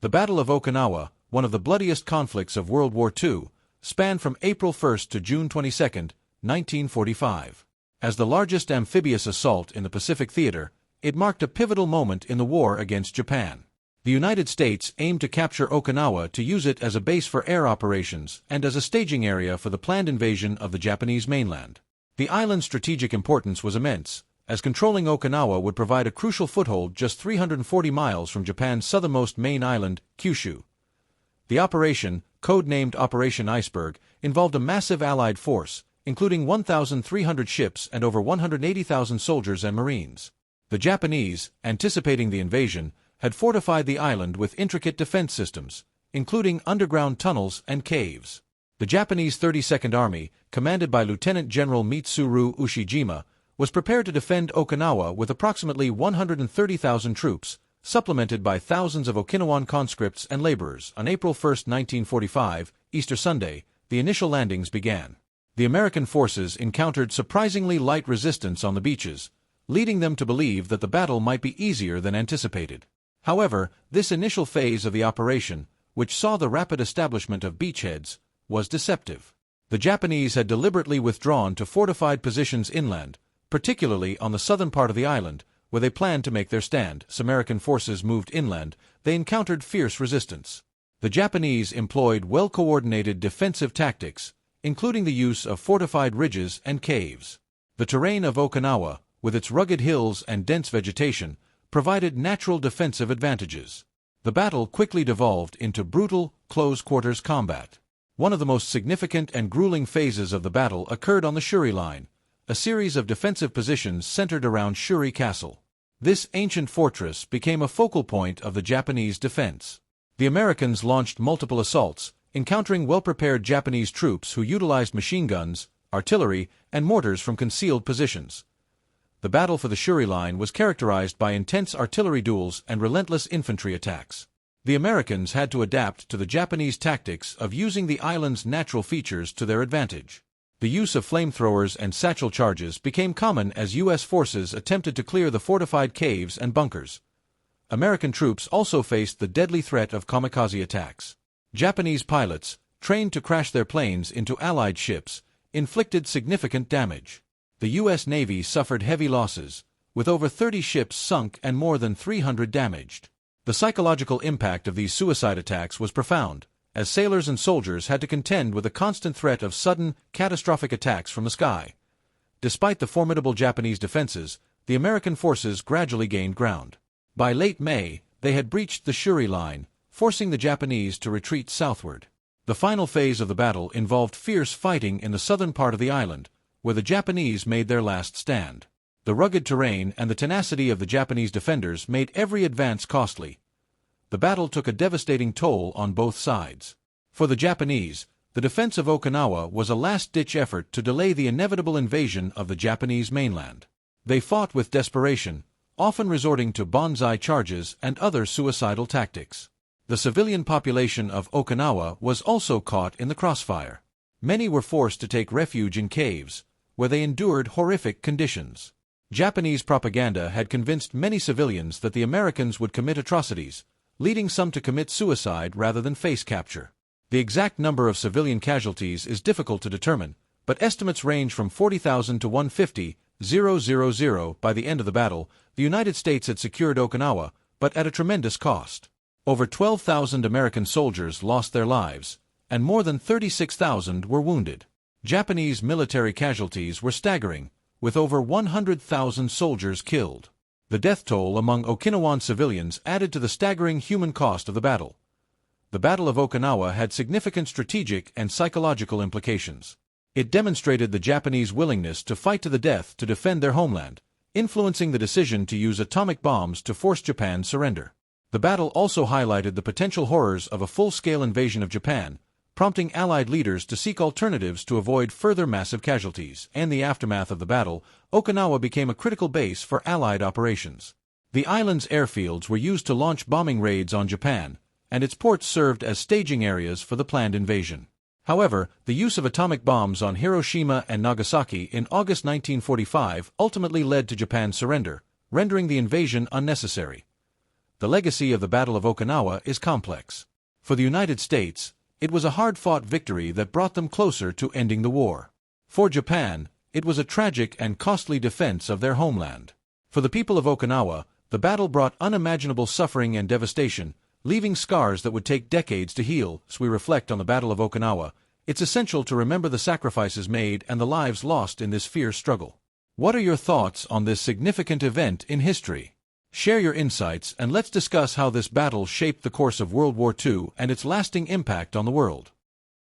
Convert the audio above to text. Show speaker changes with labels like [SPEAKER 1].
[SPEAKER 1] The Battle of Okinawa, one of the bloodiest conflicts of World War II, spanned from April 1 to June 22, 1945. As the largest amphibious assault in the Pacific theater, it marked a pivotal moment in the war against Japan. The United States aimed to capture Okinawa to use it as a base for air operations and as a staging area for the planned invasion of the Japanese mainland. The island's strategic importance was immense, as controlling Okinawa would provide a crucial foothold just 340 miles from Japan's southernmost main island, Kyushu. The operation, code-named Operation Iceberg, involved a massive Allied force, including 1,300 ships and over 180,000 soldiers and marines. The Japanese, anticipating the invasion, had fortified the island with intricate defense systems, including underground tunnels and caves. The Japanese 32nd Army, commanded by Lieutenant General Mitsuru Ushijima, was prepared to defend Okinawa with approximately 130,000 troops, supplemented by thousands of Okinawan conscripts and laborers. On April 1, 1945, Easter Sunday, the initial landings began. The American forces encountered surprisingly light resistance on the beaches, leading them to believe that the battle might be easier than anticipated. However, this initial phase of the operation, which saw the rapid establishment of beachheads, was deceptive. The Japanese had deliberately withdrawn to fortified positions inland, particularly on the southern part of the island, where they planned to make their stand. As American forces moved inland, they encountered fierce resistance. The Japanese employed well-coordinated defensive tactics, including the use of fortified ridges and caves. The terrain of Okinawa, with its rugged hills and dense vegetation, provided natural defensive advantages. The battle quickly devolved into brutal, close-quarters combat. One of the most significant and grueling phases of the battle occurred on the Shuri Line, a series of defensive positions centered around Shuri Castle. This ancient fortress became a focal point of the Japanese defense. The Americans launched multiple assaults, encountering well-prepared Japanese troops who utilized machine guns, artillery, and mortars from concealed positions. The battle for the Shuri Line was characterized by intense artillery duels and relentless infantry attacks. The Americans had to adapt to the Japanese tactics of using the island's natural features to their advantage. The use of flamethrowers and satchel charges became common as U.S. forces attempted to clear the fortified caves and bunkers. American troops also faced the deadly threat of kamikaze attacks. Japanese pilots, trained to crash their planes into Allied ships, inflicted significant damage. The U.S. Navy suffered heavy losses, with over 30 ships sunk and more than 300 damaged. The psychological impact of these suicide attacks was profound, as sailors and soldiers had to contend with the constant threat of sudden, catastrophic attacks from the sky. Despite the formidable Japanese defenses, the American forces gradually gained ground. By late May, they had breached the Shuri Line, forcing the Japanese to retreat southward. The final phase of the battle involved fierce fighting in the southern part of the island, where the Japanese made their last stand. The rugged terrain and the tenacity of the Japanese defenders made every advance costly. The battle took a devastating toll on both sides. For the Japanese, the defense of Okinawa was a last-ditch effort to delay the inevitable invasion of the Japanese mainland. They fought with desperation, often resorting to banzai charges and other suicidal tactics. The civilian population of Okinawa was also caught in the crossfire. Many were forced to take refuge in caves, where they endured horrific conditions. Japanese propaganda had convinced many civilians that the Americans would commit atrocities, leading some to commit suicide rather than face capture. The exact number of civilian casualties is difficult to determine, but estimates range from 40,000 to 150,000. By the end of the battle, the United States had secured Okinawa, but at a tremendous cost. Over 12,000 American soldiers lost their lives, and more than 36,000 were wounded. Japanese military casualties were staggering, with over 100,000 soldiers killed. The death toll among Okinawan civilians added to the staggering human cost of the battle. The Battle of Okinawa had significant strategic and psychological implications. It demonstrated the Japanese willingness to fight to the death to defend their homeland, influencing the decision to use atomic bombs to force Japan's surrender. The battle also highlighted the potential horrors of a full-scale invasion of Japan, prompting Allied leaders to seek alternatives to avoid further massive casualties. In the aftermath of the battle, Okinawa became a critical base for Allied operations. The island's airfields were used to launch bombing raids on Japan, and its ports served as staging areas for the planned invasion. However, the use of atomic bombs on Hiroshima and Nagasaki in August 1945 ultimately led to Japan's surrender, rendering the invasion unnecessary. the legacy of the Battle of Okinawa is complex. For the United States, it was a hard-fought victory that brought them closer to ending the war. For Japan, it was a tragic and costly defense of their homeland. For the people of Okinawa, the battle brought unimaginable suffering and devastation, leaving scars that would take decades to heal. As we reflect on the Battle of Okinawa, it's essential to remember the sacrifices made and the lives lost in this fierce struggle. What are your thoughts on this significant event in history? Share your insights and let's discuss how this battle shaped the course of World War II and its lasting impact on the world.